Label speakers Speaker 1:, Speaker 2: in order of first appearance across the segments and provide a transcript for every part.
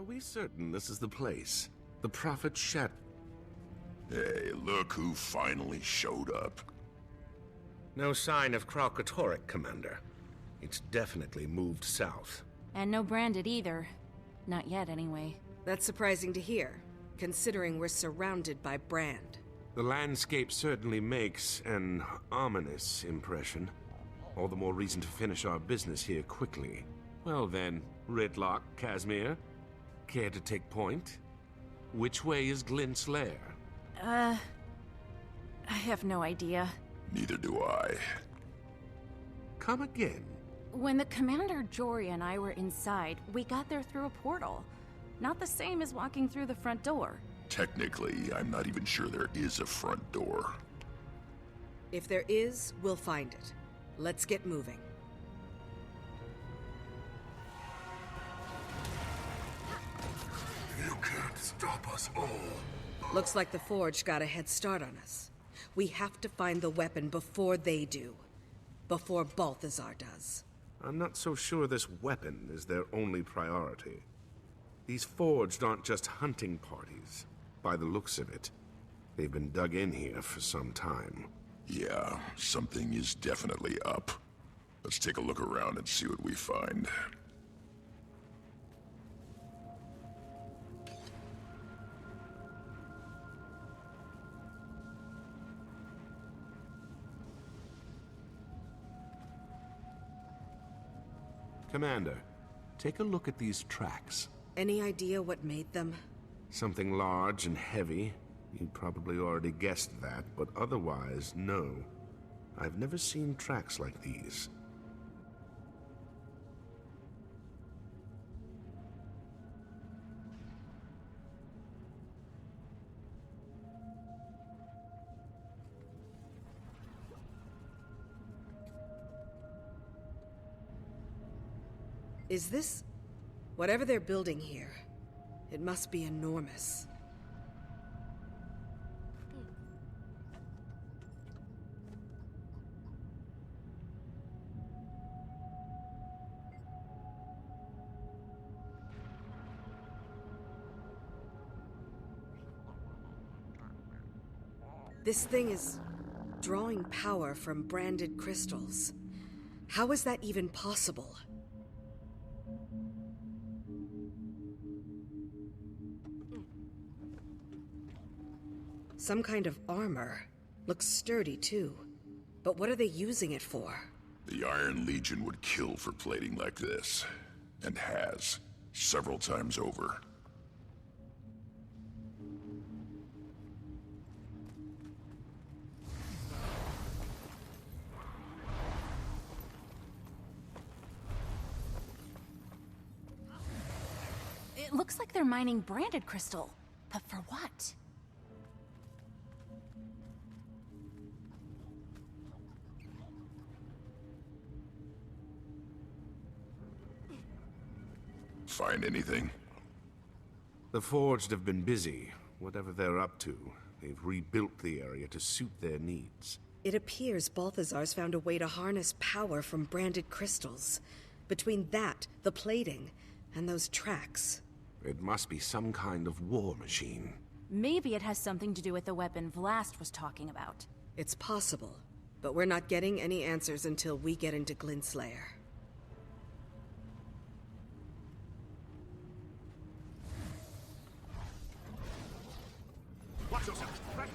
Speaker 1: we certain this is the place? The Prophet Shat...
Speaker 2: Hey, look who finally showed up.
Speaker 1: No sign of Kralkatorrik, Commander. It's definitely moved south.
Speaker 3: And no branded either. Not yet, anyway.
Speaker 4: That's surprising to hear, considering we're surrounded by brand.
Speaker 1: The landscape certainly makes an ominous impression. All the more reason to finish our business here quickly. Well then, Ritlock, Casimir, care to take point? Which way is Glint's lair?
Speaker 3: I have no idea.
Speaker 2: Neither do I.
Speaker 1: Come again.
Speaker 3: When the Commander Jory and I were inside, we got there through a portal. Not the same as walking through the front door.
Speaker 2: Technically, I'm not even sure there is a front door.
Speaker 4: If there is, we'll find it. Let's get moving.
Speaker 2: You can't stop us all.
Speaker 4: Looks like the Forge got a head start on us. We have to find the weapon before they do. Before Balthazar does.
Speaker 1: I'm not so sure this weapon is their only priority. These Forged aren't just hunting parties. By the looks of it, they've been dug in here for some time.
Speaker 2: Yeah, something is definitely up. Let's take a look around and see what we find.
Speaker 1: Commander, take a look at these tracks.
Speaker 4: Any idea what made them?
Speaker 1: Something large and heavy. You probably already guessed that, but otherwise, no. I've never seen tracks like these.
Speaker 4: Is this... whatever they're building here, it must be enormous. This thing is drawing power from branded crystals. How is that even possible? Some kind of armor. Looks sturdy, too. But what are they using it for?
Speaker 2: The Iron Legion would kill for plating like this. And has. Several times over.
Speaker 3: It looks like they're mining branded crystal. But for what?
Speaker 2: Find anything?
Speaker 1: The Forged have been busy. Whatever they're up to, they've rebuilt the area to suit their needs.
Speaker 4: It appears Balthazar's found a way to harness power from branded crystals. Between that, the plating, and those tracks.
Speaker 1: It must be some kind of war machine.
Speaker 3: Maybe it has something to do with the weapon Vlast was talking about.
Speaker 4: It's possible, but we're not getting any answers until we get into Glint's lair.
Speaker 1: Watch yourself, right?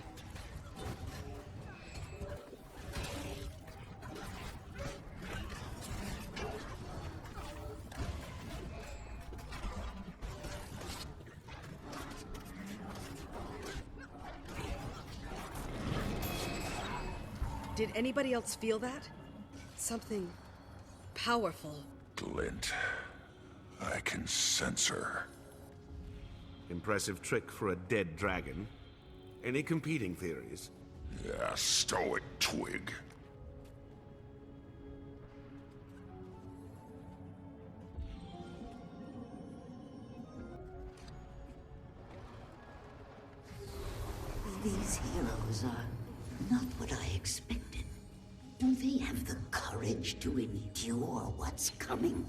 Speaker 4: Did anybody else feel that? Something powerful.
Speaker 2: Glint. I can sense her.
Speaker 1: Impressive trick for a dead dragon. Any competing theories?
Speaker 2: Yeah, stow it, twig.
Speaker 5: These heroes are not what I expected. Do they have the courage to endure what's coming?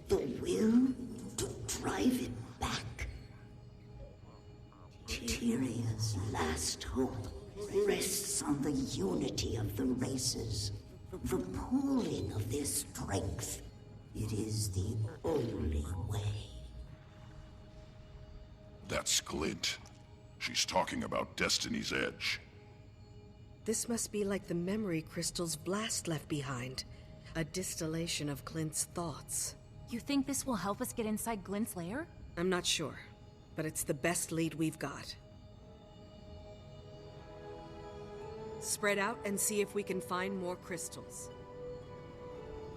Speaker 5: The will to drive it back? Tyria's last hope rests on the unity of the races, the pooling of their strength. It is the only way.
Speaker 2: That's Glint. She's talking about Destiny's Edge.
Speaker 4: This must be like the memory crystal's blast left behind. A distillation of Glint's thoughts.
Speaker 3: You think this will help us get inside Glint's lair?
Speaker 4: I'm not sure, but it's the best lead we've got. Spread out and see if we can find more crystals.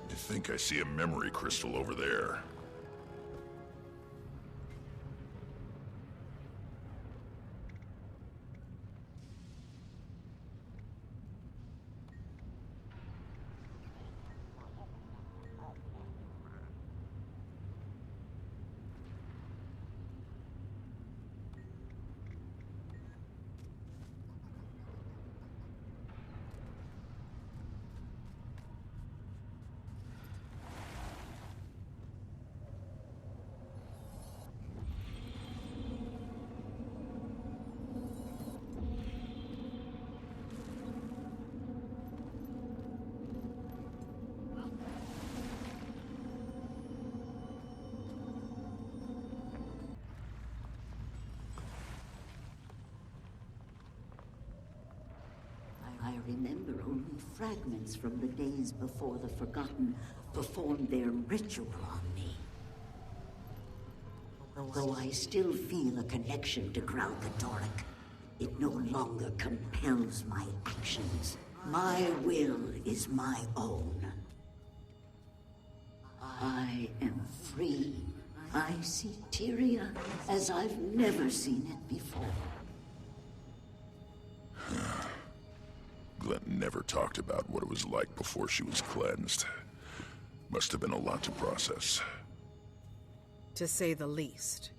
Speaker 2: I think I see a memory crystal over there.
Speaker 5: I remember only fragments from the days before the Forgotten performed their ritual on me. Though I still feel a connection to Kralkatorrik, it no longer compels my actions. My will is my own. I am free. I see Tyria as I've never seen it before.
Speaker 2: Glint never talked about what it was like before she was cleansed. Must have been a lot to process.
Speaker 4: To say the least.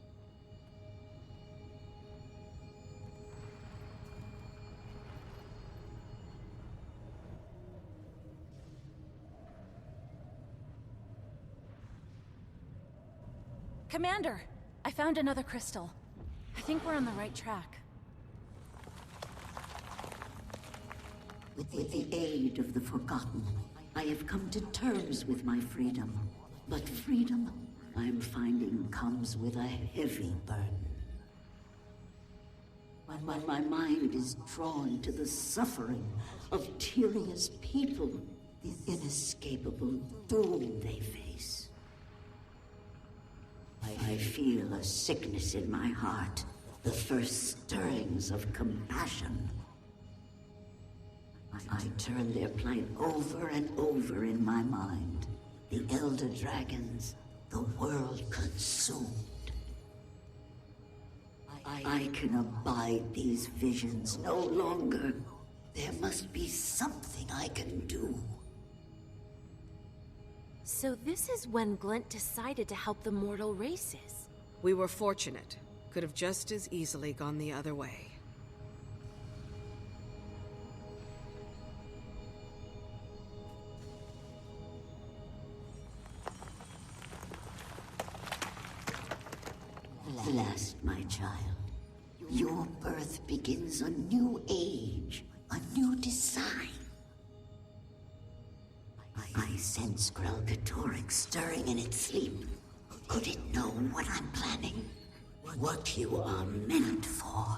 Speaker 3: Commander, I found another crystal. I think we're on the right track.
Speaker 5: With the aid of the Forgotten, I have come to terms with my freedom. But freedom, I'm finding, comes with a heavy burden. My mind is drawn to the suffering of Tyria's people, the inescapable doom they face. I feel a sickness in my heart, the first stirrings of compassion. I turn their plight over and over in my mind. The Elder Dragons, the world consumed. I can abide these visions no longer. There must be something I can do.
Speaker 3: So this is when Glint decided to help the mortal races.
Speaker 4: We were fortunate. Could have just as easily gone the other way.
Speaker 5: Last, my child, your birth begins a new age, a new design. I sense Kralkatorrik stirring in its sleep. Could it know what I'm planning? What you are meant for?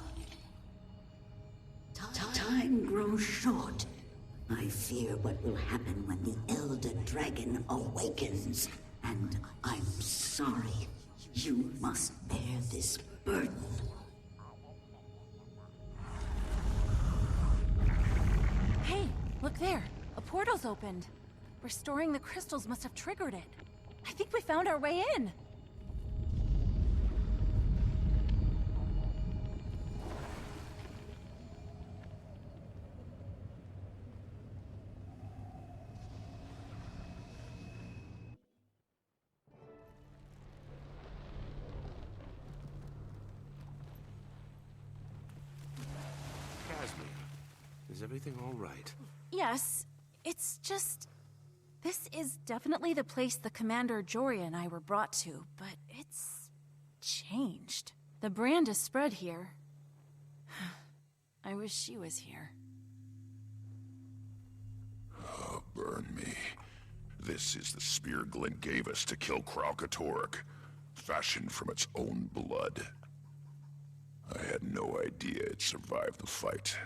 Speaker 5: Time grows short. I fear what will happen when the Elder Dragon awakens. And I'm sorry. You must bear this burden.
Speaker 3: Hey, look there. A portal's opened. Restoring the crystals must have triggered it. I think we found our way in.
Speaker 1: Is everything all right?
Speaker 3: Yes, it's just... This is definitely the place the Commander Joria and I were brought to, but it's... changed. The brand is spread here, I wish she was here.
Speaker 2: Oh, burn me. This is the spear Glint gave us to kill Kralkatorrik, fashioned from its own blood. I had no idea it survived the fight.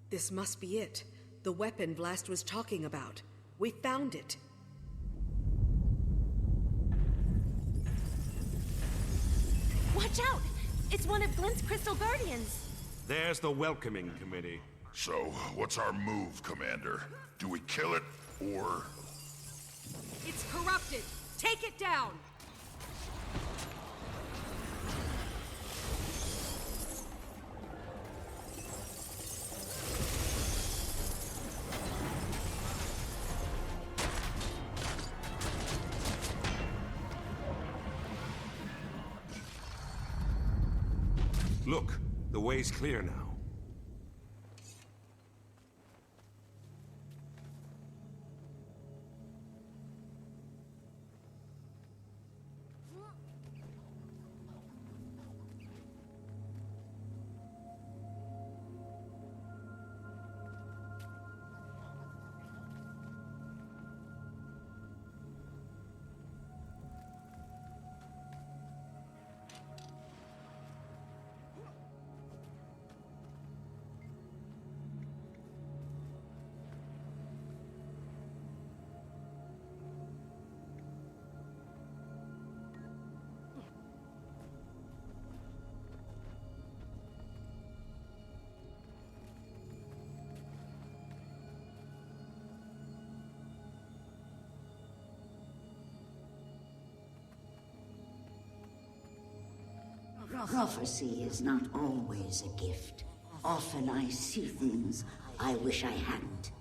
Speaker 4: This must be it. The weapon Blast was talking about. We found it.
Speaker 3: Watch out! It's one of Glint's Crystal Guardians!
Speaker 1: There's the welcoming committee.
Speaker 2: So, what's our move, Commander? Do we kill it, or...
Speaker 4: It's corrupted! Take it down!
Speaker 1: Look, the way's clear now.
Speaker 5: Prophecy is not always a gift. Often I see things I wish I hadn't.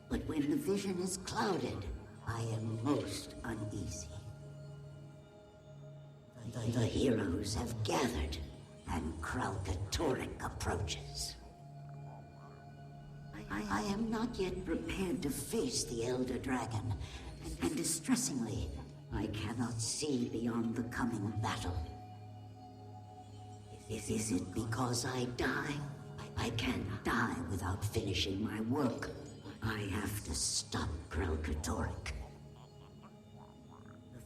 Speaker 5: But when the vision is clouded, I am most uneasy. The heroes have gathered, and Kralkatorrik approaches. I am not yet prepared to face the Elder Dragon, and distressingly, I cannot see beyond the coming battle. Is it because I die? I can't die without finishing my work. I have to stop Kralkatorrik.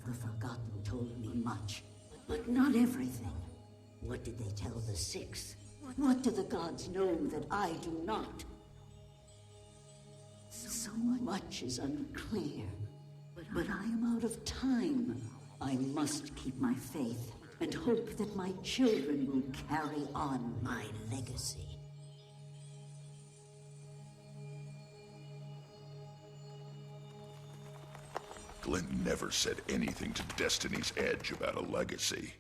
Speaker 5: The Forgotten told me much, but not everything. What did they tell the Six? What do the gods know that I do not? So much is unclear, but I am out of time. I must keep my faith and hope that my children will carry on my legacy.
Speaker 2: Glint never said anything to Destiny's Edge about a legacy.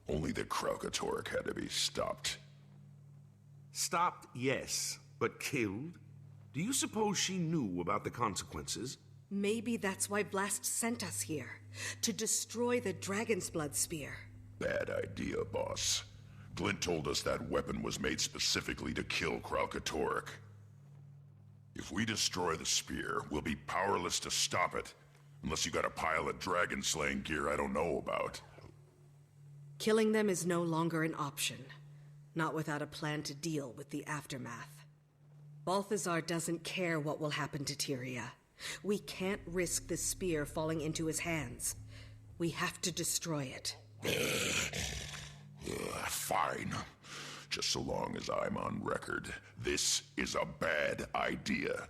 Speaker 2: Only that Kralkatorrik had to be stopped.
Speaker 1: Stopped, yes, but killed? Do you suppose she knew about the consequences?
Speaker 4: Maybe that's why Blast sent us here. To destroy the Dragon's Blood Spear.
Speaker 2: Bad idea, boss. Glint told us that weapon was made specifically to kill Kralkatorrik. If we destroy the spear, we'll be powerless to stop it. Unless you got a pile of dragon-slaying gear I don't know about.
Speaker 4: Killing them is no longer an option. Not without a plan to deal with the aftermath. Balthazar doesn't care what will happen to Tyria. We can't risk the spear falling into his hands. We have to destroy it.
Speaker 2: Fine. Just so long as I'm on record. This is a bad idea.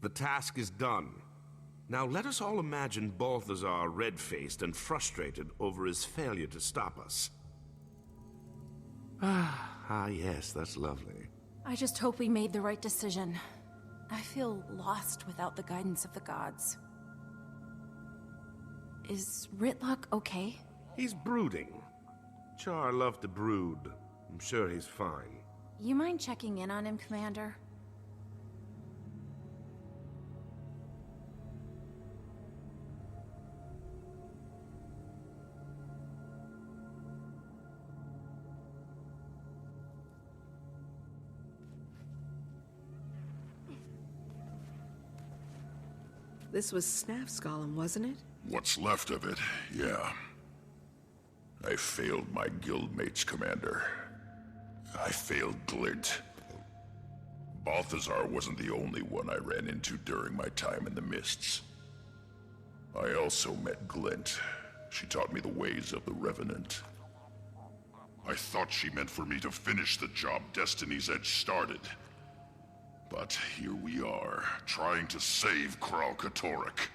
Speaker 1: The task is done. Now let us all imagine Balthazar red-faced and frustrated over his failure to stop us. Yes, that's lovely.
Speaker 3: I just hope we made the right decision. I feel lost without the guidance of the gods. Is Ritlock okay?
Speaker 1: He's brooding. Char loved to brood. I'm sure he's fine.
Speaker 3: You mind checking in on him, Commander?
Speaker 4: This was Snaff's golem, wasn't it?
Speaker 2: What's left of it, yeah. I failed my guildmates, Commander. I failed Glint. Balthazar wasn't the only one I ran into during my time in the Mists. I also met Glint. She taught me the ways of the Revenant. I thought she meant for me to finish the job Destiny's Edge started. But here we are, trying to save Kralkatorrik.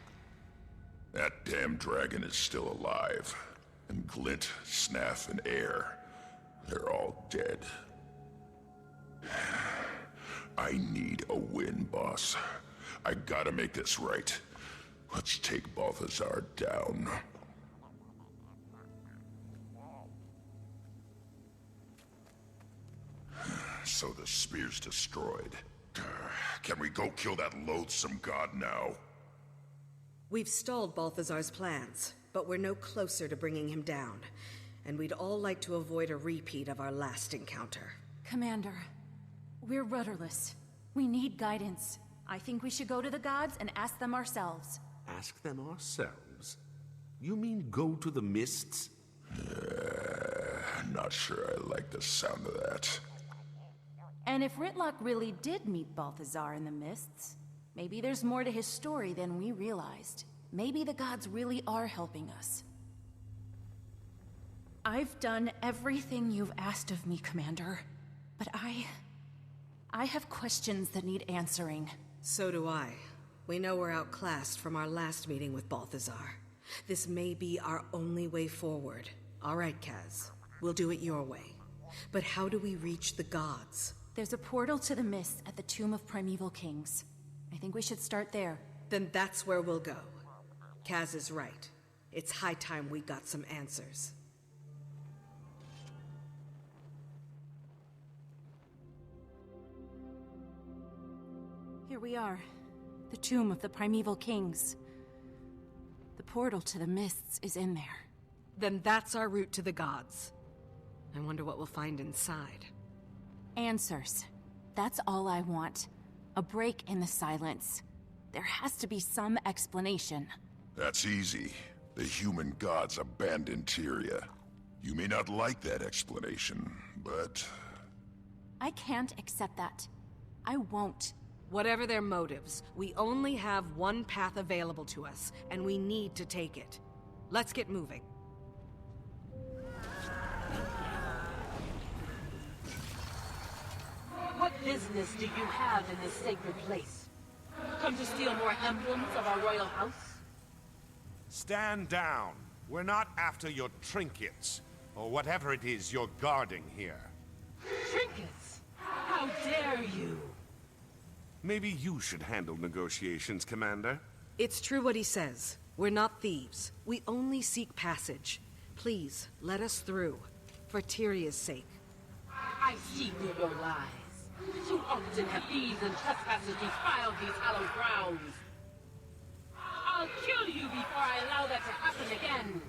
Speaker 2: That damn dragon is still alive. And Glint, Snaff, and Air, they're all dead. I need a win, boss. I gotta make this right. Let's take Balthazar down. So the spear's destroyed. Can we go kill that loathsome god now?
Speaker 4: We've stalled Balthazar's plans, but we're no closer to bringing him down. And we'd all like to avoid a repeat of our last encounter.
Speaker 3: Commander, we're rudderless. We need guidance. I think we should go to the gods and ask them ourselves.
Speaker 1: Ask them ourselves? You mean go to the Mists?
Speaker 2: Not sure I like the sound of that.
Speaker 3: And if Ritlock really did meet Balthazar in the Mists, maybe there's more to his story than we realized. Maybe the gods really are helping us. I've done everything you've asked of me, Commander. But I have questions that need answering.
Speaker 4: So do I. We know we're outclassed from our last meeting with Balthazar. This may be our only way forward. All right, Kaz. We'll do it your way. But how do we reach the gods?
Speaker 3: There's a portal to the Mists at the Tomb of Primeval Kings. I think we should start there.
Speaker 4: Then that's where we'll go. Kaz is right. It's high time we got some answers.
Speaker 3: Here we are. The Tomb of the Primeval Kings. The portal to the Mists is in there.
Speaker 4: Then that's our route to the gods. I wonder what we'll find inside.
Speaker 3: Answers. That's all I want. A break in the silence. There has to be some explanation.
Speaker 2: That's easy. The human gods abandoned Tyria. You may not like that explanation, but...
Speaker 3: I can't accept that. I won't.
Speaker 4: Whatever their motives, we only have one path available to us, and we need to take it. Let's get moving.
Speaker 6: What business do you have in this sacred place? Come to steal more emblems of our royal house?
Speaker 1: Stand down. We're not after your trinkets, or whatever it is you're guarding here.
Speaker 6: Trinkets? How dare you!
Speaker 1: Maybe you should handle negotiations, Commander.
Speaker 4: It's true what he says. We're not thieves. We only seek passage. Please, let us through. For Tyria's sake.
Speaker 6: I see through your lies. Too often have thieves and trespassers defiled these hallowed grounds. I'll kill you before I allow that to happen again.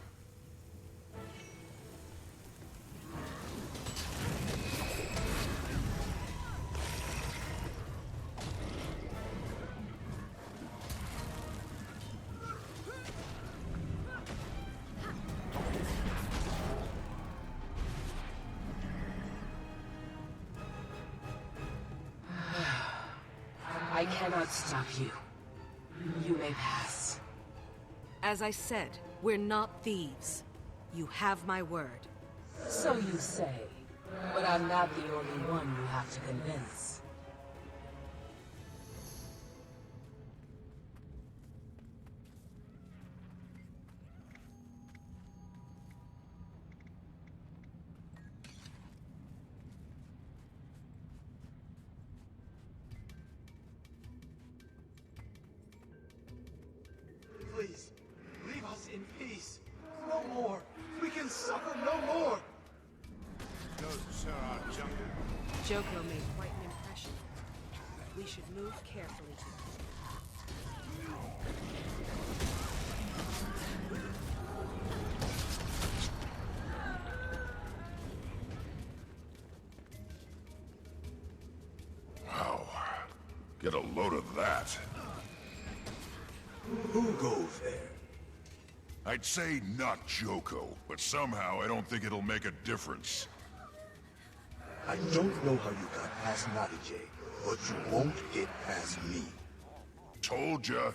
Speaker 6: I cannot stop you. You may pass.
Speaker 4: As I said, we're not thieves. You have my word.
Speaker 6: So you say, but I'm not the only one you have to convince.
Speaker 4: Joko made quite an impression. We should move carefully.
Speaker 2: Wow. Get a load of that.
Speaker 7: Who goes there?
Speaker 2: I'd say not Joko, but somehow I don't think it'll make a difference.
Speaker 7: I don't know how you got past Nadije, but you won't get past me.
Speaker 2: Told ya.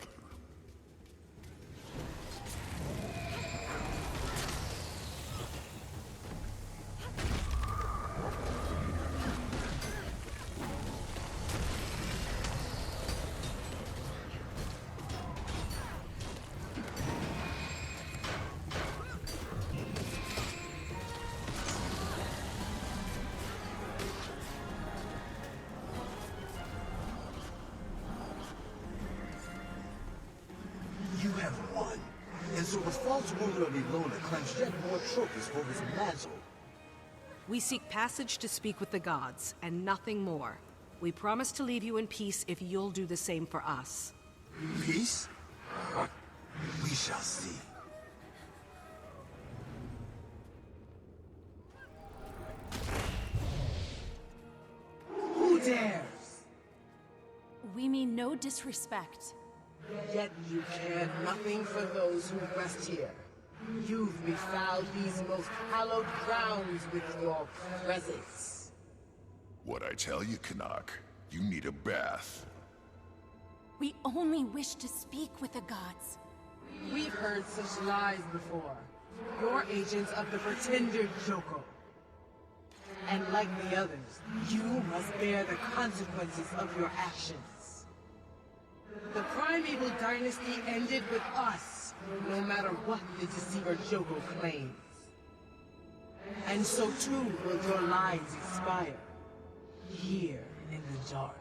Speaker 7: You have won. And so the false ruler of Ilona claims yet more trophies for his mantle.
Speaker 4: We seek passage to speak with the gods, and nothing more. We promise to leave you in peace if you'll do the same for us.
Speaker 7: Peace? We shall see.
Speaker 6: Who dares?
Speaker 3: We mean no disrespect.
Speaker 6: Yet you care nothing for those who rest here. You've befouled these most hallowed grounds with your presence.
Speaker 2: What'd I tell you, Canuck? You need a bath.
Speaker 3: We only wish to speak with the gods.
Speaker 6: We've heard such lies before. You're agents of the pretender Joko. And like the others, you must bear the consequences of your actions. The primeval dynasty ended with us, no matter what the deceiver Joko claims. And so too will your lives expire, here in the dark.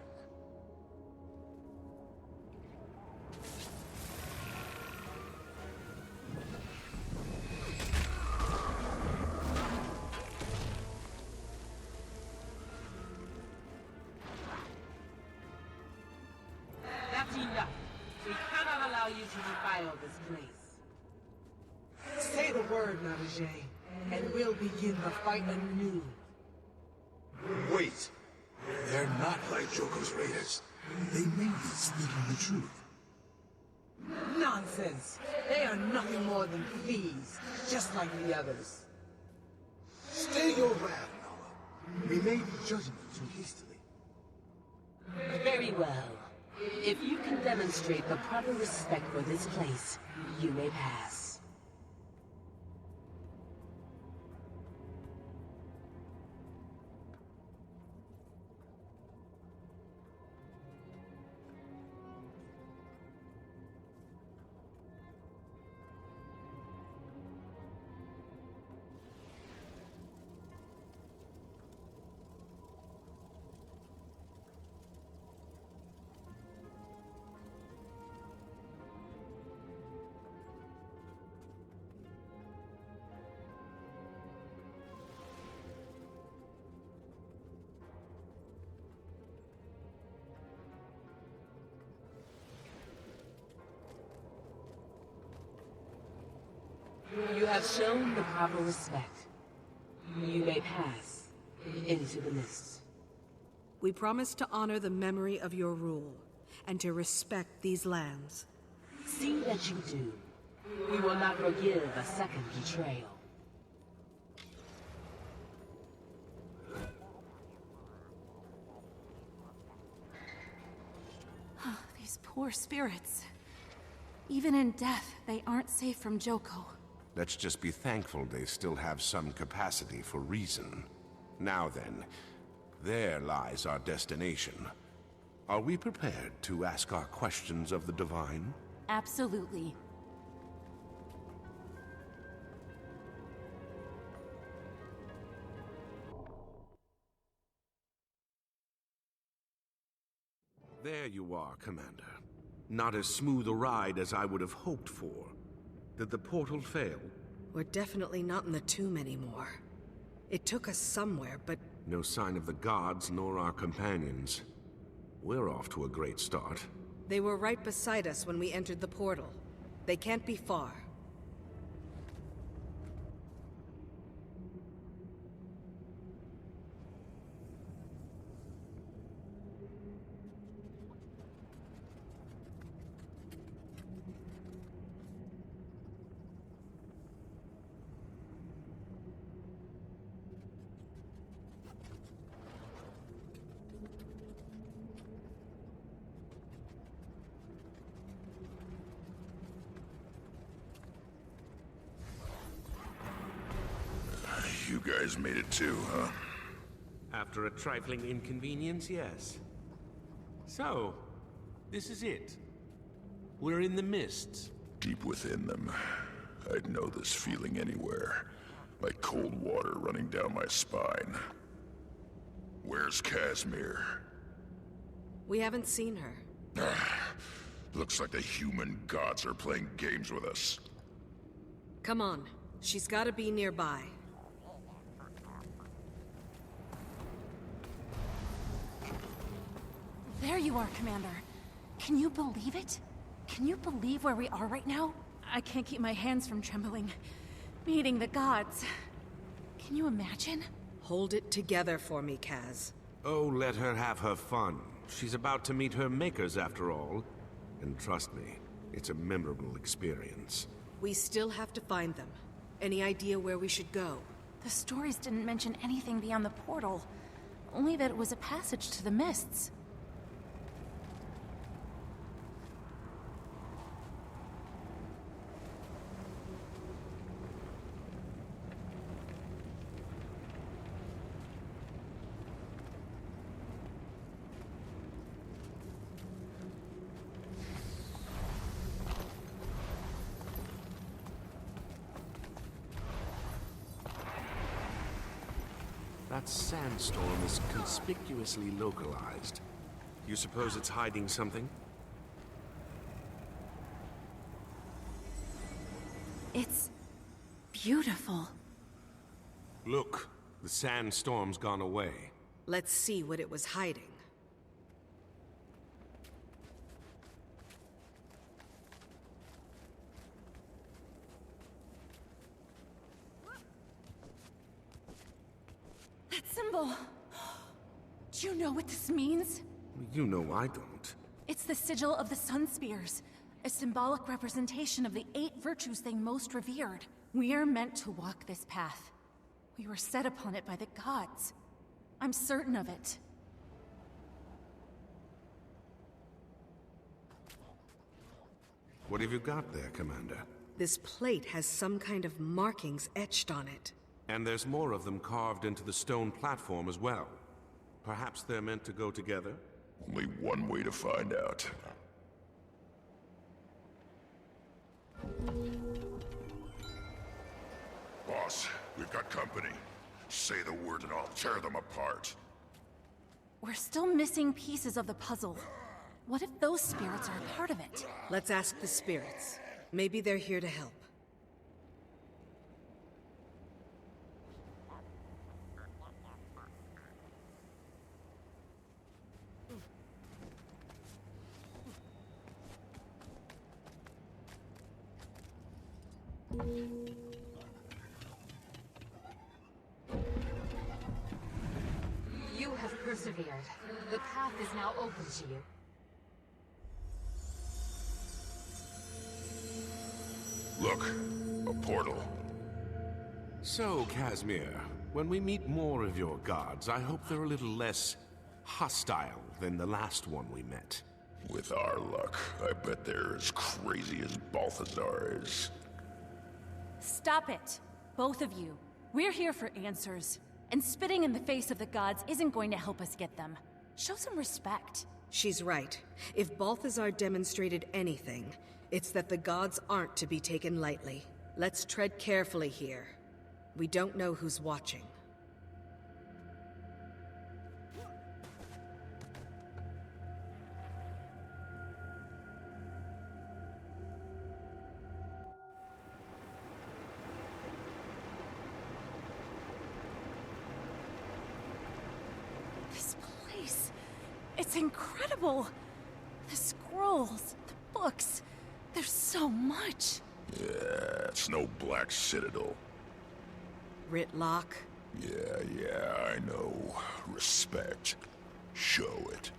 Speaker 6: That's enough. We cannot allow you to defile this place. Say the word, Nadije, and we'll begin the fight anew.
Speaker 7: Wait. They're not like Joko's raiders. They may be speaking the truth.
Speaker 6: Nonsense! They are nothing more than thieves, just like the others.
Speaker 7: Stay your wrath, Nala. We may be judging them too hastily.
Speaker 6: Very well. If you can demonstrate the proper respect for this place, you may pass. You have shown the proper respect. You may pass into the mists.
Speaker 4: We promise to honor the memory of your rule, and to respect these lands.
Speaker 6: See that you do. We will not forgive a second betrayal.
Speaker 3: These poor spirits. Even in death, they aren't safe from Joko.
Speaker 1: Let's just be thankful they still have some capacity for reason. Now then, there lies our destination. Are we prepared to ask our questions of the Divine?
Speaker 3: Absolutely.
Speaker 1: There you are, Commander. Not as smooth a ride as I would have hoped for. Did the portal fail?
Speaker 4: We're definitely not in the tomb anymore. It took us somewhere, but
Speaker 1: No sign of the gods nor our companions. We're off to a great start.
Speaker 4: They were right beside us when we entered the portal. They can't be far.
Speaker 2: You guys made it too, huh?
Speaker 1: After a trifling inconvenience, yes. So, this is it. We're in the mists.
Speaker 2: Deep within them. I'd know this feeling anywhere. Like cold water running down my spine. Where's Casimir?
Speaker 4: We haven't seen her.
Speaker 2: Looks like the human gods are playing games with us.
Speaker 4: Come on. She's gotta be nearby.
Speaker 3: There you are, Commander. Can you believe it? Can you believe where we are right now? I can't keep my hands from trembling. Meeting the gods. Can you imagine?
Speaker 4: Hold it together for me, Kaz.
Speaker 1: Oh, let her have her fun. She's about to meet her makers after all. And trust me, it's a memorable experience.
Speaker 4: We still have to find them. Any idea where we should go?
Speaker 3: The stories didn't mention anything beyond the portal. Only that it was a passage to the mists.
Speaker 1: That sandstorm is conspicuously localized. You suppose it's hiding something?
Speaker 3: It's beautiful.
Speaker 1: Look, the sandstorm's gone away.
Speaker 4: Let's see what it was hiding.
Speaker 3: That symbol! Do you know what this means?
Speaker 1: You know I don't.
Speaker 3: It's the sigil of the Sun Spears, a symbolic representation of the 8 virtues they most revered. We are meant to walk this path. We were set upon it by the gods. I'm certain of it.
Speaker 1: What have you got there, Commander?
Speaker 4: This plate has some kind of markings etched on it.
Speaker 1: And there's more of them carved into the stone platform as well. Perhaps they're meant to go together?
Speaker 2: Only one way to find out. Boss, we've got company. Say the word and I'll tear them apart.
Speaker 3: We're still missing pieces of the puzzle. What if those spirits are a part of it?
Speaker 4: Let's ask the spirits. Maybe they're here to help.
Speaker 8: You have persevered. The path is now open to you.
Speaker 2: Look, a portal.
Speaker 1: So, Casimir, when we meet more of your gods, I hope they're a little less hostile than the last one we met.
Speaker 2: With our luck, I bet they're as crazy as Balthazar is.
Speaker 3: Stop it, both of you. We're here for answers. And spitting in the face of the gods isn't going to help us get them. Show some respect.
Speaker 4: She's right. If Balthazar demonstrated anything, it's that the gods aren't to be taken lightly. Let's tread carefully here. We don't know who's watching.
Speaker 3: incredible! The scrolls, the books, there's so much.
Speaker 2: Yeah, it's no Black Citadel.
Speaker 4: Ritlock.
Speaker 2: Yeah, I know. Respect. Show it.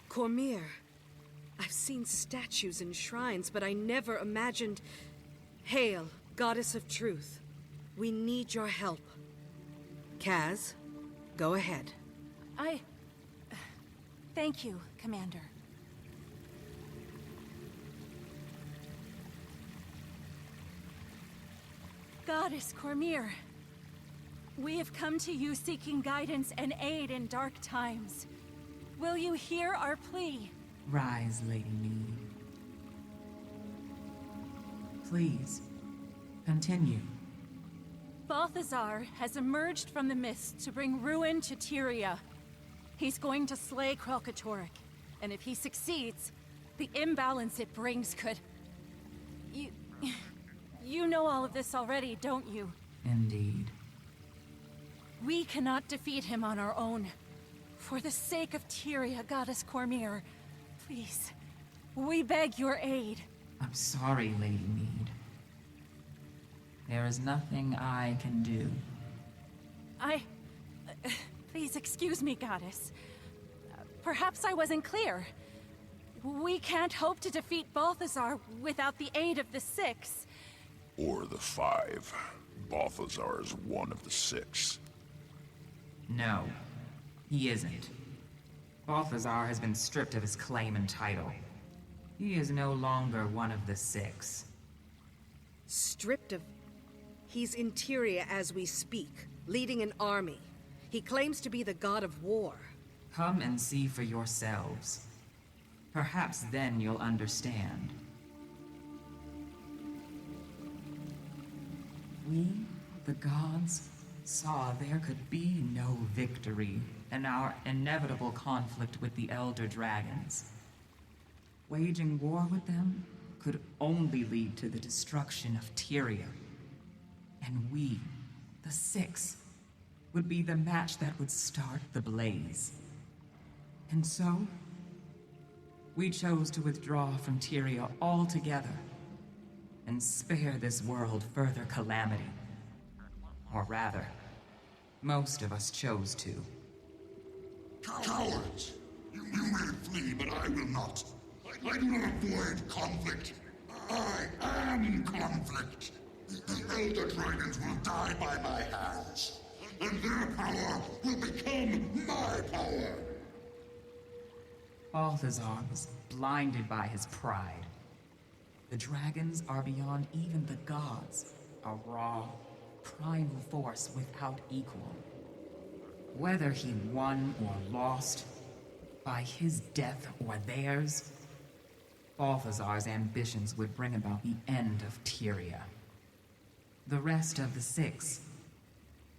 Speaker 4: Cormier. I've seen statues and shrines, but I never imagined... Hail, Goddess of Truth. We need your help. Kaz, go ahead.
Speaker 3: Thank you, Commander. Goddess Cormier, we have come to you seeking guidance and aid in dark times. Will you hear our plea?
Speaker 9: Rise, Lady Mead. Please, continue.
Speaker 3: Balthazar has emerged from the mist to bring ruin to Tyria. He's going to slay Kralkatorrik, and if he succeeds, the imbalance it brings could... You know all of this already, don't you?
Speaker 9: Indeed.
Speaker 3: We cannot defeat him on our own. For the sake of Tyria, Goddess Cormier, please, we beg your aid.
Speaker 9: I'm sorry, Lady Mead. There is nothing I can do.
Speaker 3: Please excuse me, Goddess. Perhaps I wasn't clear. We can't hope to defeat Balthazar without the aid of the Six.
Speaker 2: Or the Five. Balthazar is one of the Six.
Speaker 9: No, he isn't. Balthazar has been stripped of his claim and title. He is no longer one of the Six.
Speaker 4: Stripped of... He's in Tyria as we speak, leading an army. He claims to be the god of war.
Speaker 9: Come and see for yourselves. Perhaps then you'll understand. We, the gods, saw there could be no victory in our inevitable conflict with the Elder Dragons. Waging war with them could only lead to the destruction of Tyria. And we, the Six, would be the match that would start the blaze. And so, we chose to withdraw from Tyria altogether and spare this world further calamity. Or rather, most of us chose to.
Speaker 2: Cowards! You may flee, but I will not. I do not avoid conflict. I am conflict. The Elder Dragons will die by my hands, and their power will become my power.
Speaker 9: Balthazar was blinded by his pride. The dragons are beyond even the gods, a raw, primal force without equal. Whether he won or lost, by his death or theirs, Balthazar's ambitions would bring about the end of Tyria. The rest of the Six,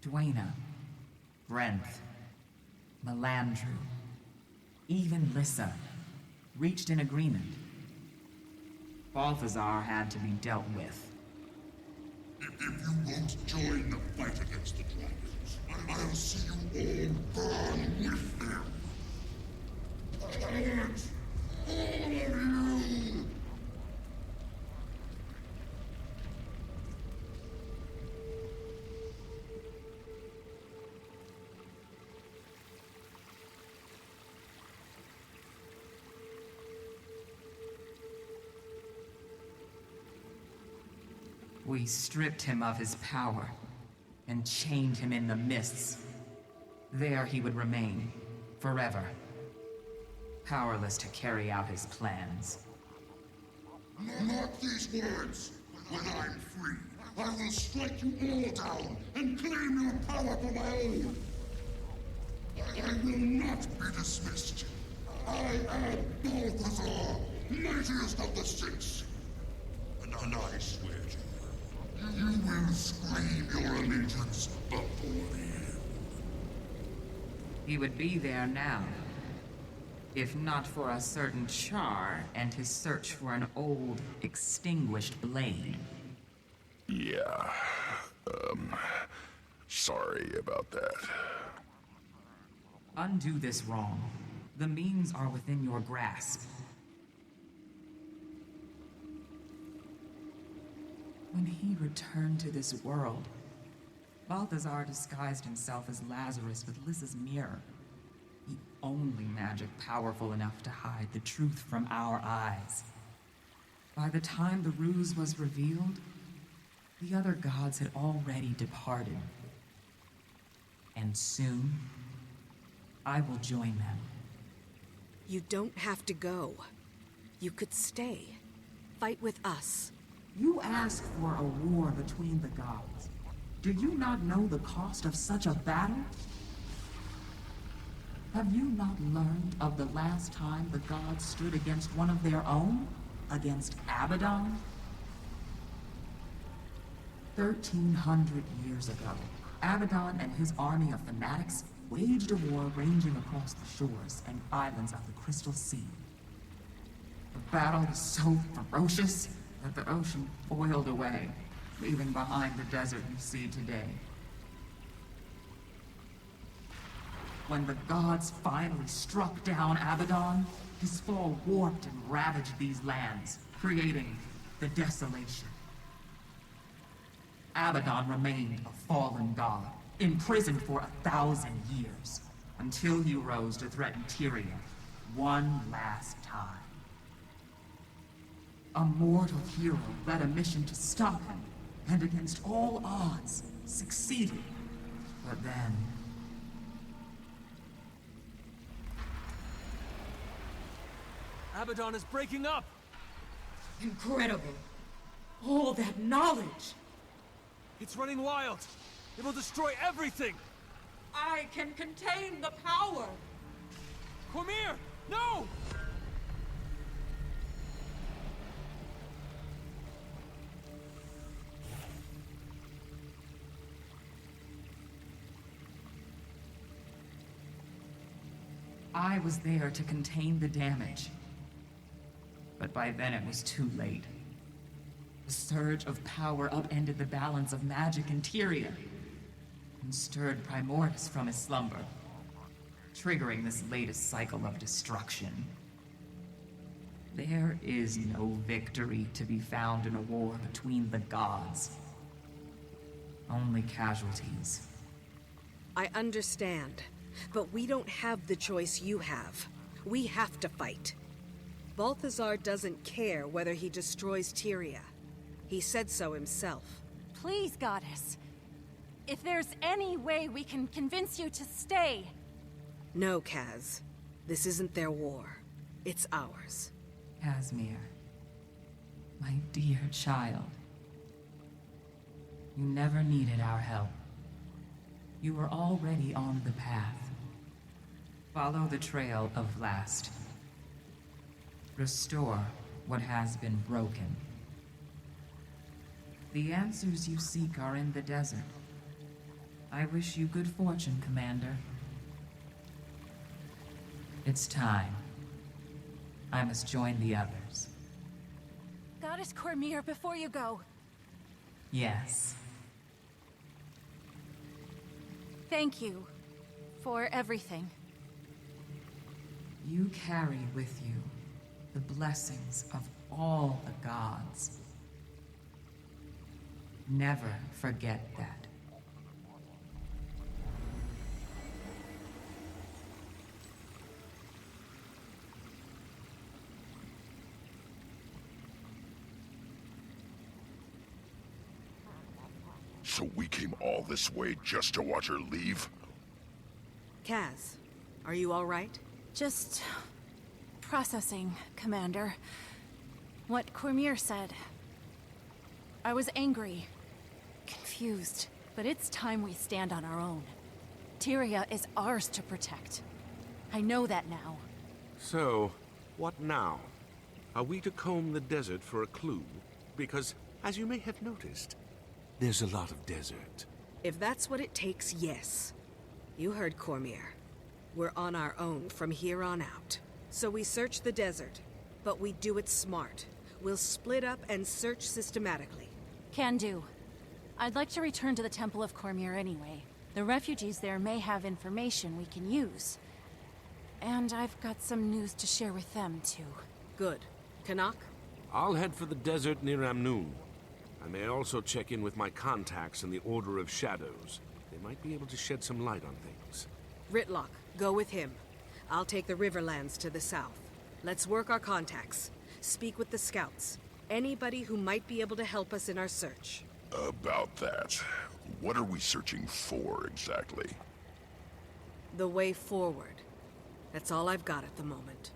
Speaker 9: Dwayna, Brenth, Melandru, even Lissa, reached an agreement. Balthazar had to be dealt with.
Speaker 2: If you won't join the fight against the dragons, I'll see you all burn with them. Cowards! All of you!
Speaker 9: We stripped him of his power and chained him in the mists. There he would remain, forever, powerless to carry out his plans.
Speaker 2: Not these words. When I'm free, I will strike you all down and claim your power for my own. I will not be dismissed. I am Balthazar, mightiest of the six. And I swear to you, you will scream your allegiance before the end.
Speaker 9: He would be there now, if not for a certain Char and his search for an old, extinguished blade.
Speaker 2: Yeah, sorry about that.
Speaker 9: Undo this wrong. The means are within your grasp. When he returned to this world, Balthazar disguised himself as Lazarus with Lys's mirror. The only magic powerful enough to hide the truth from our eyes. By the time the ruse was revealed, the other gods had already departed. And soon, I will join them.
Speaker 4: You don't have to go. You could stay. Fight with us.
Speaker 9: You ask for a war between the gods. Do you not know the cost of such a battle? Have you not learned of the last time the gods stood against one of their own? Against Abaddon? 1,300 years ago, Abaddon and his army of fanatics waged a war ranging across the shores and islands of the Crystal Sea. The battle was so ferocious that the ocean boiled away, leaving behind the desert you see today. When the gods finally struck down Abaddon, his fall warped and ravaged these lands, creating the desolation. Abaddon remained a fallen god, imprisoned for 1,000 years, until he rose to threaten Tyria one last time. A mortal hero led a mission to stop him, and against all odds, succeeded. But then...
Speaker 10: Abaddon is breaking up!
Speaker 9: Incredible! All that knowledge!
Speaker 10: It's running wild! It will destroy everything!
Speaker 9: I can contain the power!
Speaker 10: Cormir! No!
Speaker 9: I was there to contain the damage. But by then it was too late. The surge of power upended the balance of magic in Tyria, and stirred Primordus from his slumber, triggering this latest cycle of destruction. There is no victory to be found in a war between the gods. Only casualties.
Speaker 4: I understand, but we don't have the choice you have. We have to fight. Balthazar doesn't care whether he destroys Tyria. He said so himself.
Speaker 3: Please, Goddess. If there's any way we can convince you to stay...
Speaker 4: No, Kaz. This isn't their war. It's ours.
Speaker 9: Casimir, my dear child. You never needed our help. You were already on the path. Follow the trail of last. Restore what has been broken. The answers you seek are in the desert. I wish you good fortune, Commander. It's time. I must join the others.
Speaker 3: Goddess Cormir, before you go.
Speaker 9: Yes.
Speaker 3: Thank you for everything.
Speaker 9: You carry with you the blessings of all the gods. Never forget that.
Speaker 2: So we came all this way just to watch her leave?
Speaker 4: Kaz, are you all right?
Speaker 3: Just... processing, Commander. What Cormir said. I was angry. confused, but it's time we stand on our own. Tyria is ours to protect. I know that now.
Speaker 1: So, what now? Are we to comb the desert for a clue? Because, as you may have noticed, there's a lot of desert.
Speaker 4: If that's what it takes, yes. You heard Cormier. We're on our own from here on out. So we search the desert, but we do it smart. We'll split up and search systematically.
Speaker 3: Can do. I'd like to return to the Temple of Cormier anyway. The refugees there may have information we can use. And I've got some news to share with them, too.
Speaker 4: Good. Canuck?
Speaker 1: I'll head for the desert near Amnoon. I may also check in with my contacts in the Order of Shadows. They might be able to shed some light on things.
Speaker 4: Ritlock, go with him. I'll take the Riverlands to the south. Let's work our contacts. Speak with the scouts. Anybody who might be able to help us in our search.
Speaker 2: About that, what are we searching for exactly?
Speaker 4: The way forward. That's all I've got at the moment.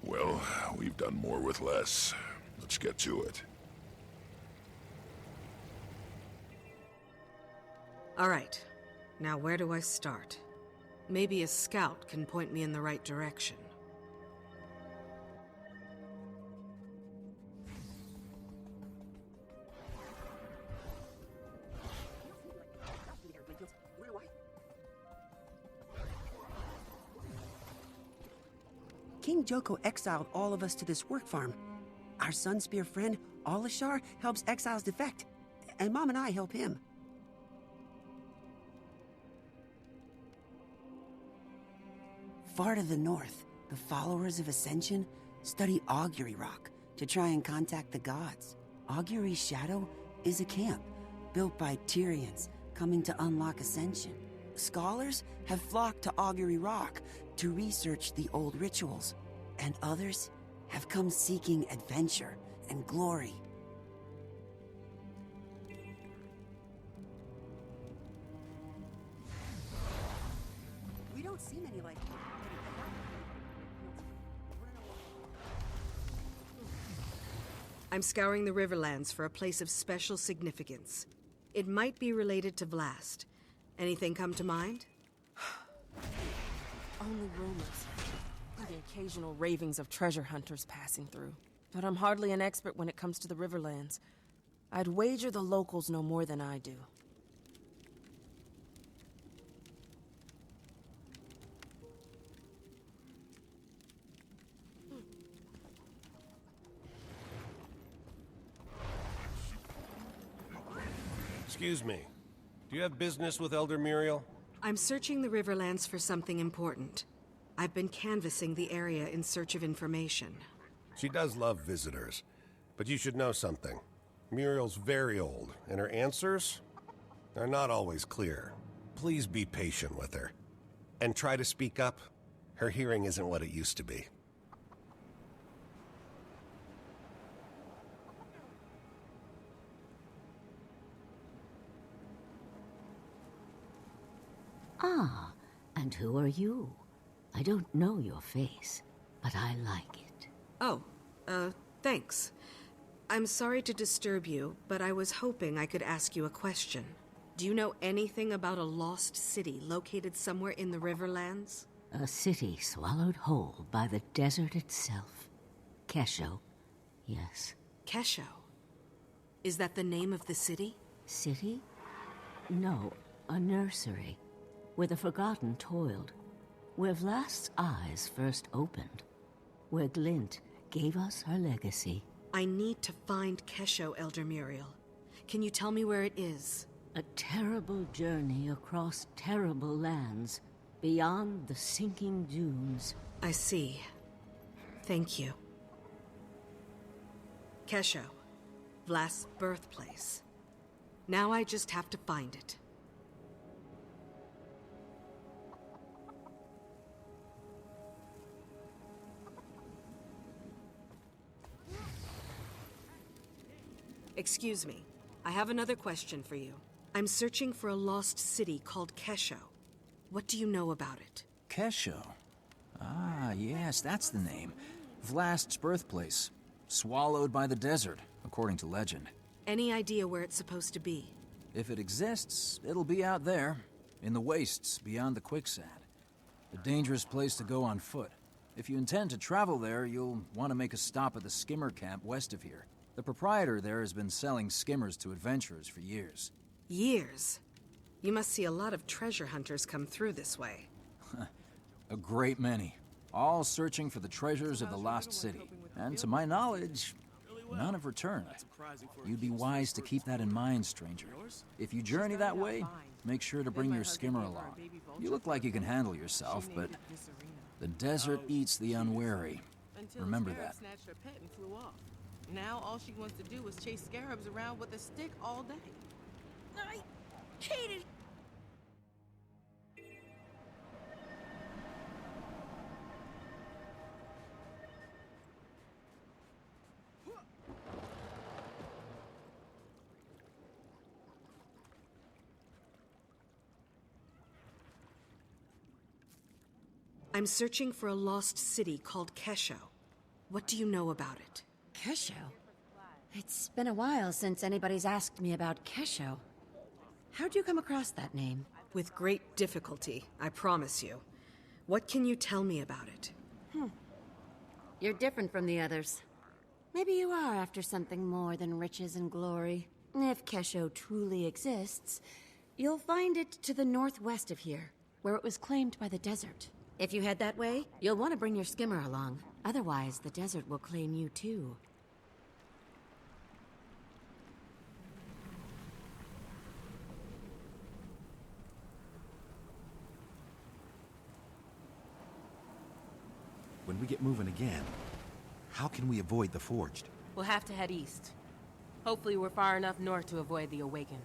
Speaker 2: Well, we've done more with less. Let's get to it.
Speaker 4: All right. Now where do I start? Maybe a scout can point me in the right direction.
Speaker 11: King Joko exiled all of us to this work farm. Our Sunspear friend, Alishar, helps exiles defect, and Mom and I help him. Far to the north, the followers of Ascension study Augury Rock to try and contact the gods. Augury's shadow is a camp built by Tyrians coming to unlock Ascension. Scholars have flocked to Augury Rock to research the old rituals, and others have come seeking adventure and glory. We don't see many like
Speaker 4: I'm scouring the Riverlands for a place of special significance. It might be related to Vlast. Anything come to mind?
Speaker 12: Only rumors. And the occasional ravings of treasure hunters passing through. But I'm hardly an expert when it comes to the Riverlands. I'd wager the locals know more than I do.
Speaker 13: Excuse me. Do you have business with Elder Muriel?
Speaker 4: I'm searching the Riverlands for something important. I've been canvassing the area in search of information.
Speaker 13: She does love visitors. But you should know something. Muriel's very old, and her answers are not always clear. Please be patient with her. And try to speak up. Her hearing isn't what it used to be.
Speaker 5: Ah, and who are you? I don't know your face, but I like it.
Speaker 4: Oh, thanks. I'm sorry to disturb you, but I was hoping I could ask you a question. Do you know anything about a lost city located somewhere in the Riverlands?
Speaker 5: A city swallowed whole by the desert itself. Kesho, yes.
Speaker 4: Kesho? Is that the name of the city?
Speaker 5: City? No, a nursery. Where the Forgotten toiled. Where Vlast's eyes first opened. Where Glint gave us her legacy.
Speaker 4: I need to find Kesho, Elder Muriel. Can you tell me where it is?
Speaker 5: A terrible journey across terrible lands, beyond the sinking dunes.
Speaker 4: I see. Thank you. Kesho, Vlast's birthplace. Now I just have to find it. Excuse me. I have another question for you. I'm searching for a lost city called Kesho. What do you know about it?
Speaker 14: Kesho? Ah, yes, that's the name. Vlast's birthplace. Swallowed by the desert, according to legend.
Speaker 4: Any idea where it's supposed to be?
Speaker 14: If it exists, it'll be out there, in the wastes beyond the quicksand. A dangerous place to go on foot. If you intend to travel there, you'll want to make a stop at the skimmer camp west of here. The proprietor there has been selling skimmers to adventurers for years.
Speaker 4: Years? You must see a lot of treasure hunters come through this way.
Speaker 14: A great many. All searching for the treasures of the lost city. And to my knowledge, none have returned. You'd be wise to keep that in mind, stranger. If you journey that way, make sure to bring your skimmer along. You look like you can handle yourself, but the desert eats the unwary. Remember that.
Speaker 12: Snatched her pet and flew off. Now all she wants to do is chase scarabs around with a stick all day. I hated.
Speaker 4: I'm searching for a lost city called Kesho. What do you know about it?
Speaker 15: Kesho? It's been a while since anybody's asked me about Kesho. How'd you come across that name?
Speaker 4: With great difficulty, I promise you. What can you tell me about it?
Speaker 15: You're different from the others. Maybe you are after something more than riches and glory. If Kesho truly exists, you'll find it to the northwest of here, where it was claimed by the desert. If you head that way, you'll want to bring your skimmer along. Otherwise, the desert will claim you too.
Speaker 16: When we get moving again, how can we avoid the Forged?
Speaker 12: We'll have to head east. Hopefully we're far enough north to avoid the Awakened.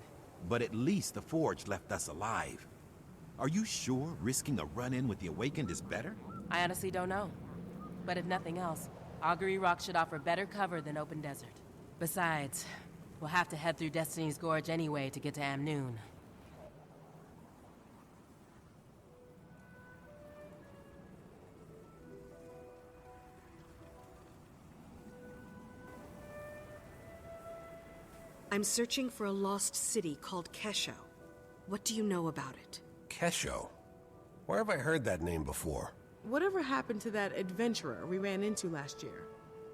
Speaker 16: But at least the Forged left us alive. Are you sure risking a run-in with the Awakened is better?
Speaker 12: I honestly don't know. But if nothing else, Augury Rock should offer better cover than open desert. Besides, we'll have to head through Destiny's Gorge anyway to get to Amnoon.
Speaker 4: I'm searching for a lost city called Kesho. What do you know about it?
Speaker 13: Kesho? Where have I heard that name before?
Speaker 12: Whatever happened to that adventurer we ran into last year?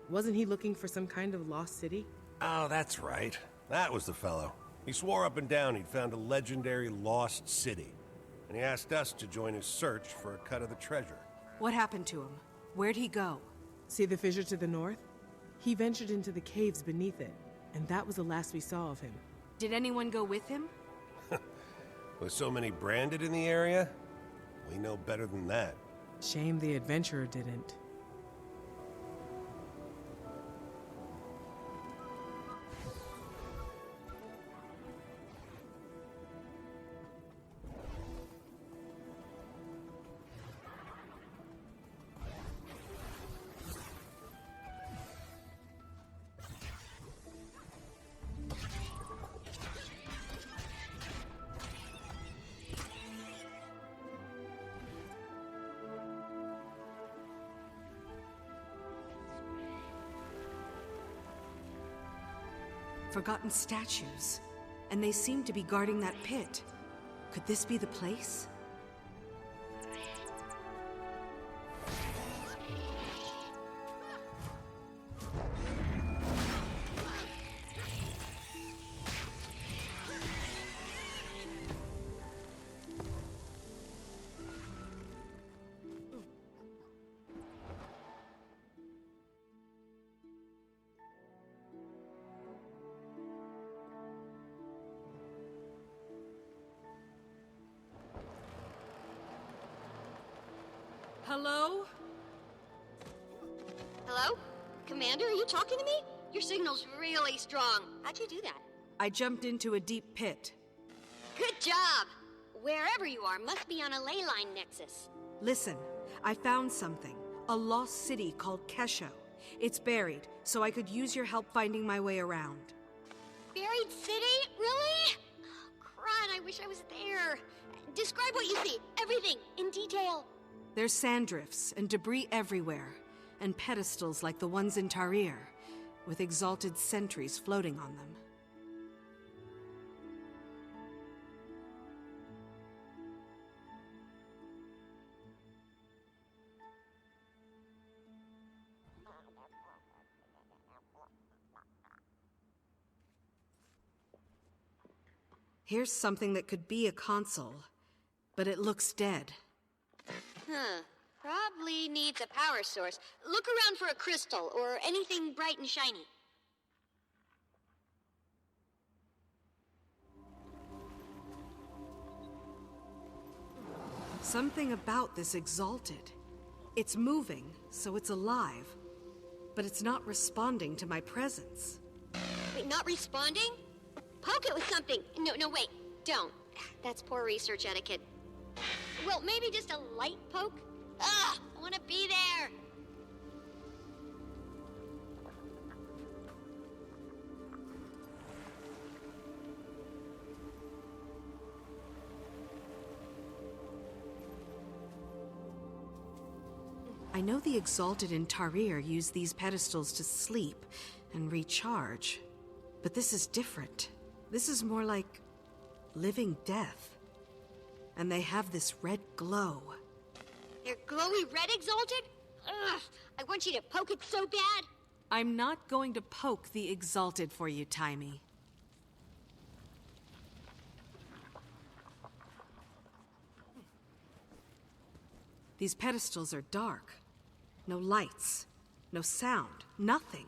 Speaker 12: Wasn't he looking for some kind of lost city?
Speaker 13: Oh, that's right. That was the fellow. He swore up and down he'd found a legendary lost city. And he asked us to join his search for a cut of the treasure.
Speaker 4: What happened to him? Where'd he go?
Speaker 12: See the fissure to the north? He ventured into the caves beneath it, and that was the last we saw of him.
Speaker 4: Did anyone go with him?
Speaker 13: With so many branded in the area, we know better than that.
Speaker 12: Shame the adventurer didn't.
Speaker 4: Forgotten statues. And they seem to be guarding that pit. Could this be the place?
Speaker 3: Hello?
Speaker 17: Hello? Commander, are you talking to me? Your signal's really strong. How'd you do that?
Speaker 4: I jumped into a deep pit.
Speaker 17: Good job! Wherever you are must be on a ley line nexus.
Speaker 4: Listen, I found something. A lost city called Kesho. It's buried, so I could use your help finding my way around.
Speaker 17: Buried city? Really? Crud, I wish I was there. Describe what you see. Everything, in detail.
Speaker 4: There's sand drifts and debris everywhere, and pedestals like the ones in Tarir, with exalted sentries floating on them. Here's something that could be a console, but it looks dead.
Speaker 17: Huh. Probably needs a power source. Look around for a crystal or anything bright and shiny.
Speaker 4: Something about this Exalted. It's moving, so it's alive. But it's not responding to my presence.
Speaker 17: Wait, not responding? Poke it with something. No, wait. Don't. That's poor research etiquette. Well, maybe just a light poke? Ugh! I want to be there!
Speaker 4: I know the Exalted in Tarir use these pedestals to sleep and recharge. But this is different. This is more like living death. And they have this red glow.
Speaker 17: They're glowy red Exalted? Ugh! I want you to poke it so bad!
Speaker 4: I'm not going to poke the Exalted for you, Timey. These pedestals are dark. No lights. No sound. Nothing.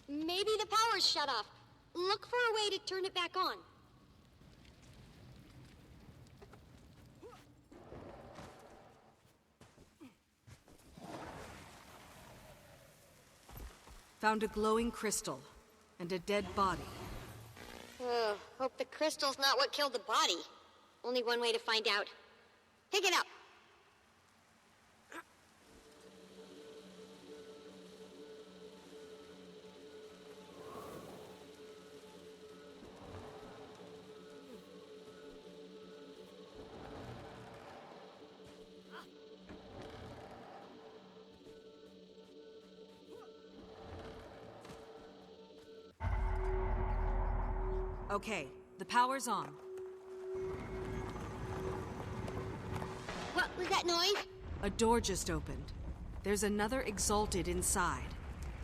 Speaker 17: Maybe the power's shut off. Look for a way to turn it back on.
Speaker 4: Found a glowing crystal and a dead body.
Speaker 17: Hope the crystal's not what killed the body. Only one way to find out. Pick it up.
Speaker 4: Okay, the power's on.
Speaker 17: What was that noise?
Speaker 4: A door just opened. There's another Exalted inside.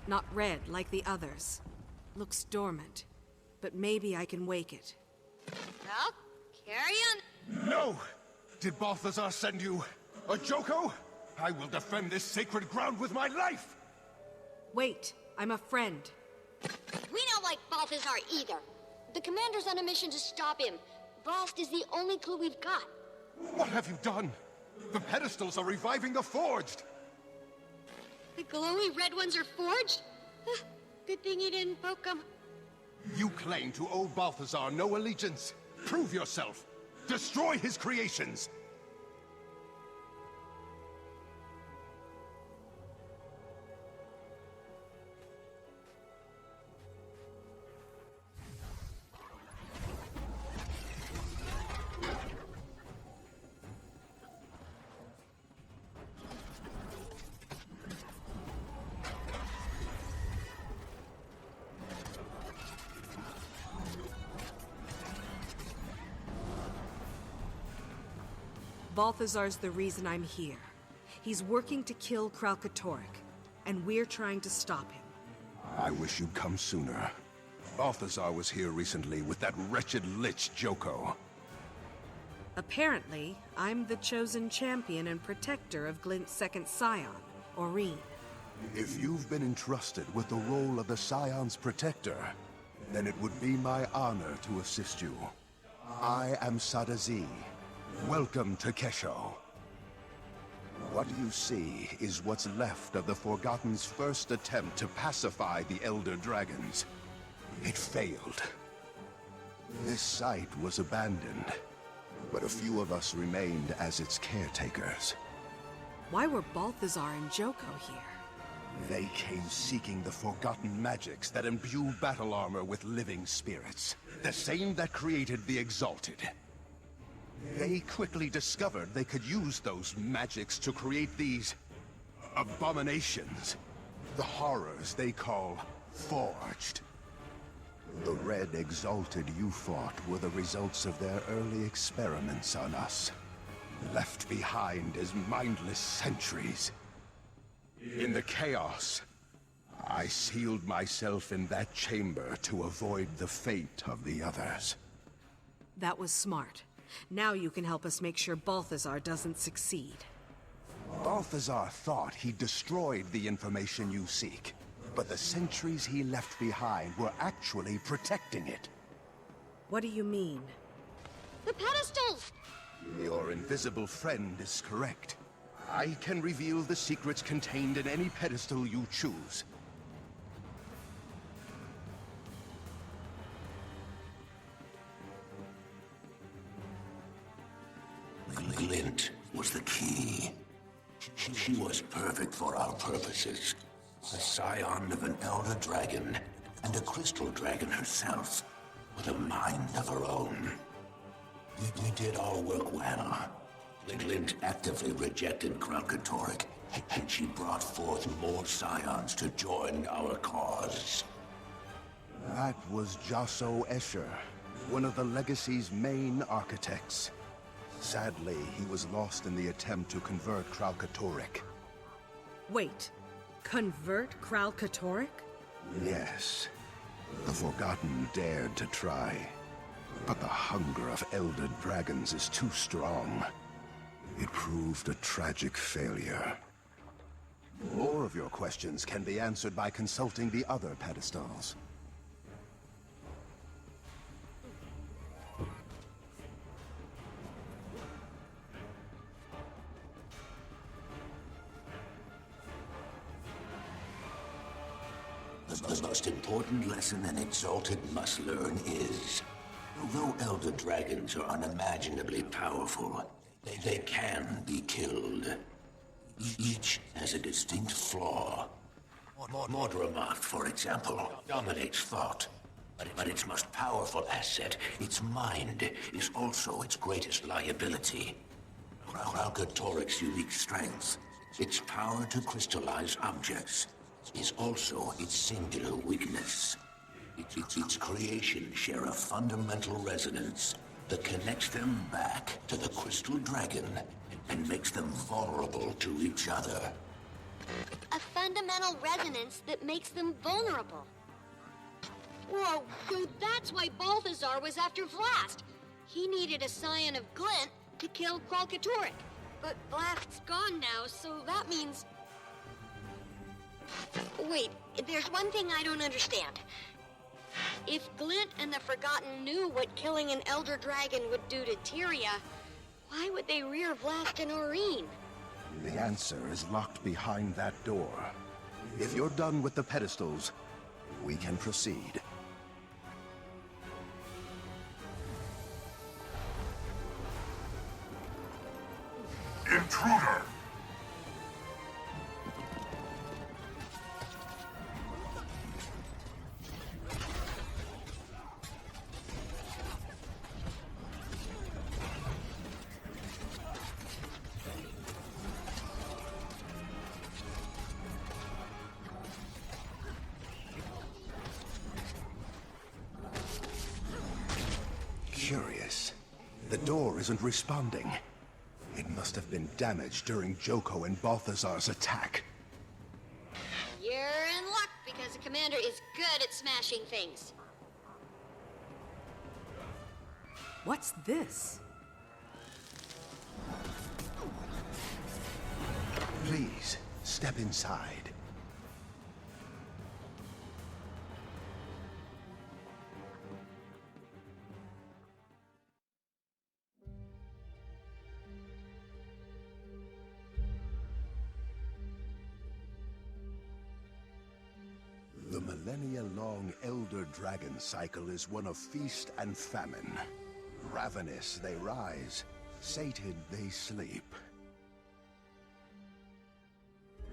Speaker 4: Not red like the others. Looks dormant. But maybe I can wake it.
Speaker 17: Well, carry on.
Speaker 18: No! Did Balthazar send you a Joko? I will defend this sacred ground with my life!
Speaker 4: Wait, I'm a friend.
Speaker 17: We don't like Balthazar either. The commander's on a mission to stop him. Bast is the only clue we've got.
Speaker 18: What have you done? The pedestals are reviving the forged!
Speaker 17: The glowy red ones are forged? Good thing you didn't poke them.
Speaker 18: You claim to owe Balthazar no allegiance. Prove yourself. Destroy his creations.
Speaker 4: Balthazar's the reason I'm here. He's working to kill Kralkatorrik, and we're trying to stop him.
Speaker 18: I wish you'd come sooner. Balthazar was here recently with that wretched lich Joko.
Speaker 4: Apparently, I'm the chosen champion and protector of Glint's second scion, Aurene.
Speaker 18: If you've been entrusted with the role of the Scion's protector, then it would be my honor to assist you. I am Sadazi. Welcome to Kesho. What you see is what's left of the Forgotten's first attempt to pacify the Elder Dragons. It failed. This site was abandoned, but a few of us remained as its caretakers.
Speaker 4: Why were Balthazar and Joko here?
Speaker 18: They came seeking the forgotten magics that imbue battle armor with living spirits. The same that created the Exalted. They quickly discovered they could use those magics to create these abominations. The horrors they call Forged. The Red Exalted you fought were the results of their early experiments on us. Left behind as mindless sentries. In the chaos, I sealed myself in that chamber to avoid the fate of the others.
Speaker 4: That was smart. Now you can help us make sure Balthazar doesn't succeed.
Speaker 18: Balthazar thought he destroyed the information you seek, but the sentries he left behind were actually protecting it.
Speaker 4: What do you mean?
Speaker 17: The pedestals!
Speaker 18: Your invisible friend is correct. I can reveal the secrets contained in any pedestal you choose.
Speaker 19: Glint was the key. She was perfect for our purposes. A scion of an elder dragon, and a crystal dragon herself, with a mind of her own. We did our work well. Glint actively rejected Kralkatorrik, and she brought forth more scions to join our cause.
Speaker 18: That was Jasso Escher, one of the Legacy's main architects. Sadly, he was lost in the attempt to convert Kralkatorrik.
Speaker 4: Wait, convert Kralkatorrik?
Speaker 18: Yes. The Forgotten dared to try. But the hunger of elder dragons is too strong. It proved a tragic failure. More of your questions can be answered by consulting the other pedestals.
Speaker 19: The most important lesson an Exalted must learn is, although Elder Dragons are unimaginably powerful, they can be killed. Each has a distinct flaw. Mordramoth, for example, dominates thought, but its most powerful asset, its mind, is also its greatest liability. Kralkatorrik's unique strength, its power to crystallize objects, is also its singular weakness. Its creations share a fundamental resonance that connects them back to the Crystal Dragon and makes them vulnerable to each other.
Speaker 17: A fundamental resonance that makes them vulnerable. Whoa, so that's why Balthazar was after Vlast. He needed a scion of Glint to kill Kralkatorrik. But Vlast's gone now, so that means... Wait, there's one thing I don't understand. If Glint and the Forgotten knew what killing an Elder Dragon would do to Tyria, why would they rear Vlast and Aurene?
Speaker 18: The answer is locked behind that door. If you're done with the pedestals, we can proceed.
Speaker 2: Intruder!
Speaker 18: Curious. The door isn't responding. It must have been damaged during Joko and Balthazar's attack.
Speaker 17: You're in luck because the commander is good at smashing things.
Speaker 4: What's this?
Speaker 18: Please, step inside. The millennia-long Elder Dragon cycle is one of feast and famine. Ravenous they rise, sated they sleep.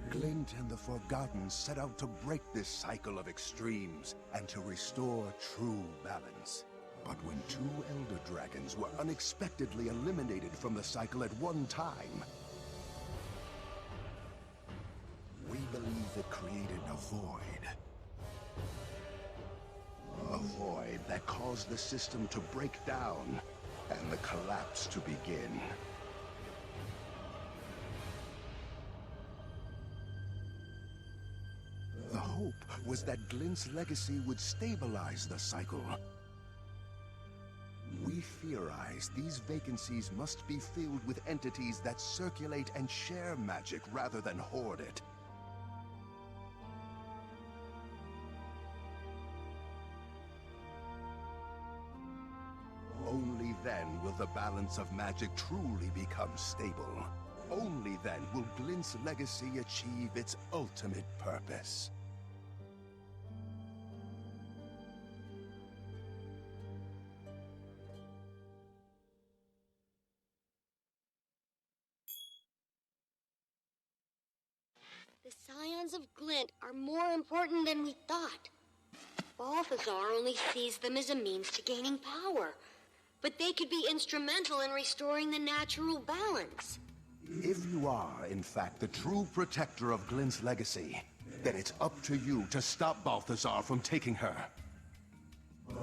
Speaker 18: Glint and the Forgotten set out to break this cycle of extremes and to restore true balance. But when two Elder Dragons were unexpectedly eliminated from the cycle at one time, we believe it created a void. A void that caused the system to break down and the collapse to begin. The hope was that Glint's legacy would stabilize the cycle. We We theorize these vacancies must be filled with entities that circulate and share magic rather than hoard it. Only then will the balance of magic truly become stable. Only then will Glint's legacy achieve its ultimate purpose.
Speaker 17: The scions of Glint are more important than we thought. Balthazar only sees them as a means to gaining power, but they could be instrumental in restoring the natural balance.
Speaker 18: If you are, in fact, the true protector of Glint's legacy, then it's up to you to stop Balthazar from taking her.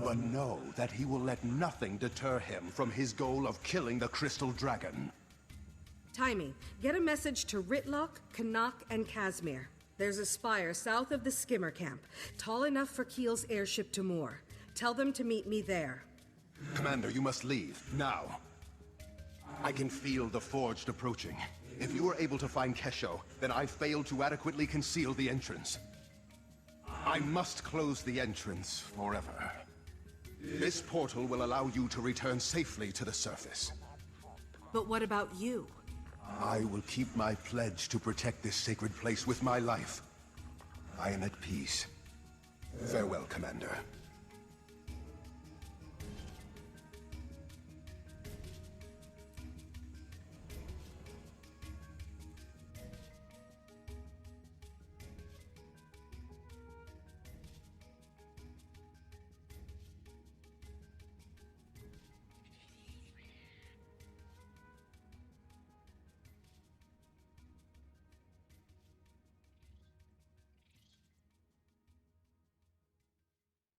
Speaker 18: But know that he will let nothing deter him from his goal of killing the Crystal Dragon.
Speaker 4: Timey, get a message to Ritlock, Canuck, and Casimir. There's a spire south of the skimmer camp, tall enough for Keel's airship to moor. Tell them to meet me there.
Speaker 18: Commander, you must leave, now. I can feel the Forged approaching. If you are able to find Kesho, then I failed to adequately conceal the entrance. I must close the entrance forever. This portal will allow you to return safely to the surface.
Speaker 4: But what about you?
Speaker 18: I will keep my pledge to protect this sacred place with my life. I am at peace. Farewell, Commander.